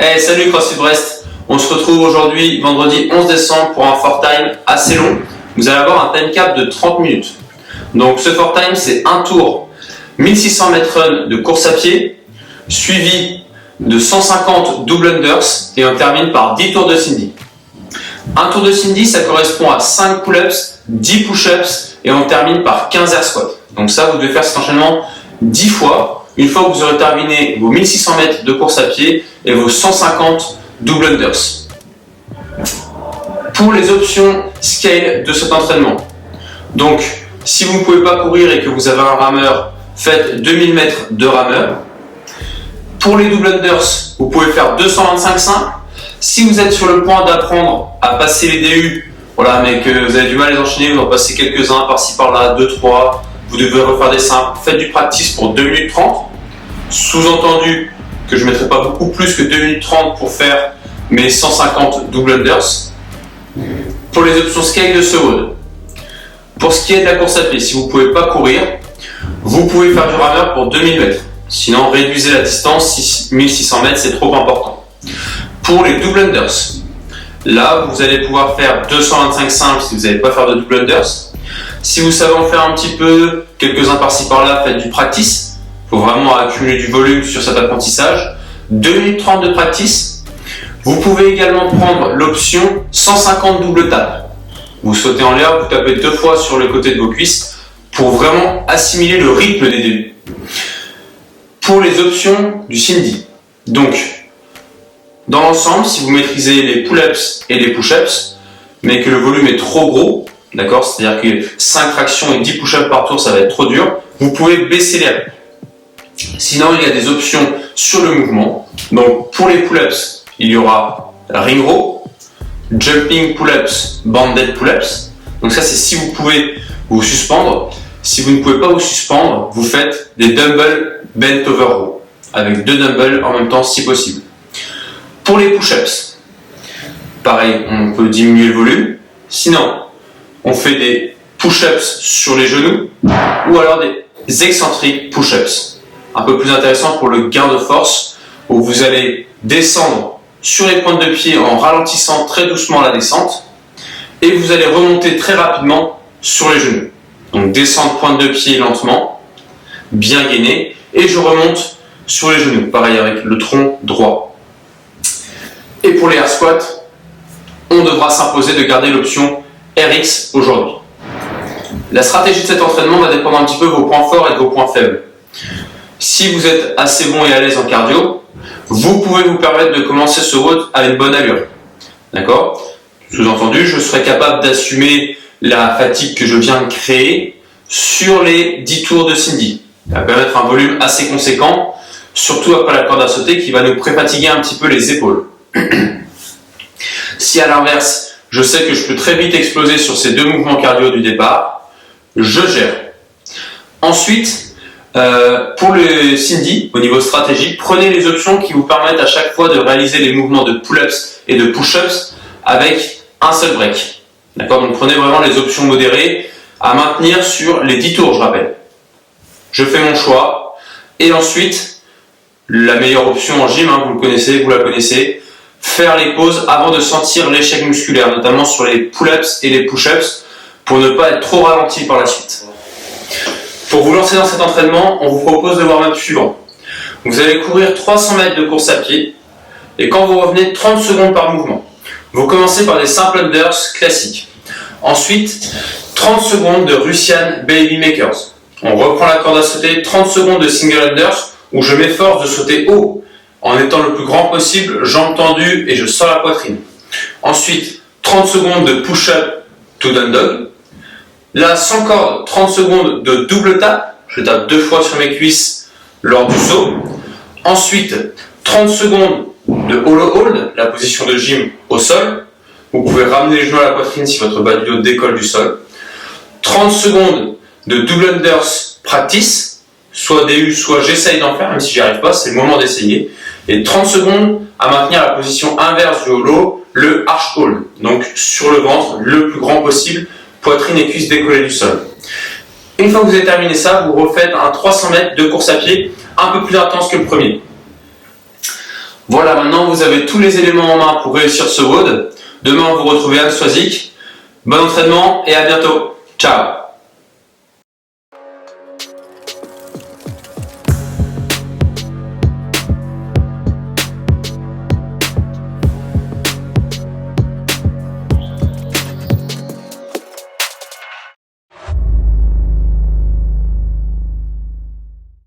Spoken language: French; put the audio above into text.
Hey, salut CrossFit Brest. On se retrouve aujourd'hui, vendredi 11 décembre, pour un fort time assez long. Vous allez avoir un time cap de 30 minutes. Donc ce fort time, c'est un tour 1600 mètres run de course à pied, suivi de 150 double unders, et on termine par 10 tours de Cindy. Un tour de Cindy, ça correspond à 5 pull-ups, 10 push-ups, et on termine par 15 air squats. Donc ça, vous devez faire cet enchaînement 10 fois. Une fois que vous aurez terminé vos 1600 mètres de course à pied et vos 150 double unders. Pour les options scale de cet entraînement, donc si vous ne pouvez pas courir et que vous avez un rameur, faites 2000 mètres de rameur. Pour les double unders, vous pouvez faire 225-5. Si vous êtes sur le point d'apprendre à passer les DU, voilà, mais que vous avez du mal à les enchaîner, vous en passez quelques-uns par-ci par-là, 2-3, vous devez refaire des simples, faites du practice pour 2 minutes 30. Sous-entendu que je ne mettrai pas beaucoup plus que 2 minutes 30 pour faire mes 150 double unders. Pour les options scale de ce WOD, pour ce qui est de la course à pied, si vous ne pouvez pas courir, vous pouvez faire du rameur pour 2000 mètres. Sinon, réduisez la distance, 1600 mètres, c'est trop important. Pour les double unders, là, vous allez pouvoir faire 225 simples si vous n'allez pas faire de double unders. Si vous savez en faire un petit peu, quelques-uns par-ci par-là, faites du practice. Il faut vraiment accumuler du volume sur cet apprentissage. 2 minutes 30 de practice. Vous pouvez également prendre l'option 150 double tap. Vous sautez en l'air, vous tapez 2 fois sur le côté de vos cuisses pour vraiment assimiler le rythme des débuts. Pour les options du Cindy, donc dans l'ensemble, si vous maîtrisez les pull-ups et les push-ups, mais que le volume est trop gros, d'accord, c'est-à-dire que 5 tractions et 10 push-ups par tour, ça va être trop dur, vous pouvez baisser les rythmes. Sinon, il y a des options sur le mouvement. Donc, pour les pull-ups, il y aura ring row, jumping pull-ups, banded pull-ups. Donc ça, c'est si vous pouvez vous suspendre. Si vous ne pouvez pas vous suspendre, vous faites des dumbbell bent over row avec 2 dumbbells en même temps si possible. Pour les push-ups, pareil, on peut diminuer le volume. Sinon, on fait des push-ups sur les genoux ou alors des excentriques push-ups. Un peu plus intéressant pour le gain de force, où vous allez descendre sur les pointes de pied en ralentissant très doucement la descente, et vous allez remonter très rapidement sur les genoux. Donc descendre pointe de pied lentement, bien gainé, et je remonte sur les genoux, pareil avec le tronc droit. Et pour les air squats, on devra s'imposer de garder l'option RX aujourd'hui. La stratégie de cet entraînement va dépendre un petit peu de vos points forts et de vos points faibles. Si vous êtes assez bon et à l'aise en cardio, vous pouvez vous permettre de commencer ce WOD à une bonne allure. D'accord ? Sous-entendu, je serai capable d'assumer la fatigue que je viens de créer sur les 10 tours de Cindy. Ça va permettre un volume assez conséquent, surtout après la corde à sauter qui va nous pré-fatiguer un petit peu les épaules. Si à l'inverse, je sais que je peux très vite exploser sur ces 2 mouvements cardio du départ, je gère. Ensuite, pour le Cindy, au niveau stratégique, prenez les options qui vous permettent à chaque fois de réaliser les mouvements de pull-ups et de push-ups avec un seul break. D'accord ? Donc prenez vraiment les options modérées à maintenir sur les 10 tours, je rappelle. Je fais mon choix. Et ensuite, la meilleure option en gym, vous le connaissez, vous la connaissez, faire les pauses avant de sentir l'échec musculaire, notamment sur les pull-ups et les push-ups, pour ne pas être trop ralenti par la suite. Pour vous lancer dans cet entraînement, on vous propose le warm-up suivant. Vous allez courir 300 mètres de course à pied et quand vous revenez 30 secondes par mouvement. Vous commencez par des simple unders classiques. Ensuite, 30 secondes de Russian Baby Makers. On reprend la corde à sauter, 30 secondes de single unders où je m'efforce de sauter haut en étant le plus grand possible, jambes tendues et je sors la poitrine. Ensuite, 30 secondes de push-up to down dog. Là, sans corde, 30 secondes de double tap. Je tape 2 fois sur mes cuisses lors du saut. Ensuite, 30 secondes de hollow hold, la position de gym au sol. Vous pouvez ramener les genoux à la poitrine si votre bas du dos décolle du sol. 30 secondes de double unders practice, soit DU, soit j'essaye d'en faire, même si j'y arrive pas, c'est le moment d'essayer. Et 30 secondes à maintenir la position inverse du hollow, le arch hold. Donc sur le ventre, le plus grand possible, poitrine et cuisses décollées du sol. Une fois que vous avez terminé ça, vous refaites un 300 mètres de course à pied un peu plus intense que le premier. Voilà, maintenant vous avez tous les éléments en main pour réussir ce WOD. Demain, vous retrouvez Anne Swazik. Bon entraînement et à bientôt. Ciao.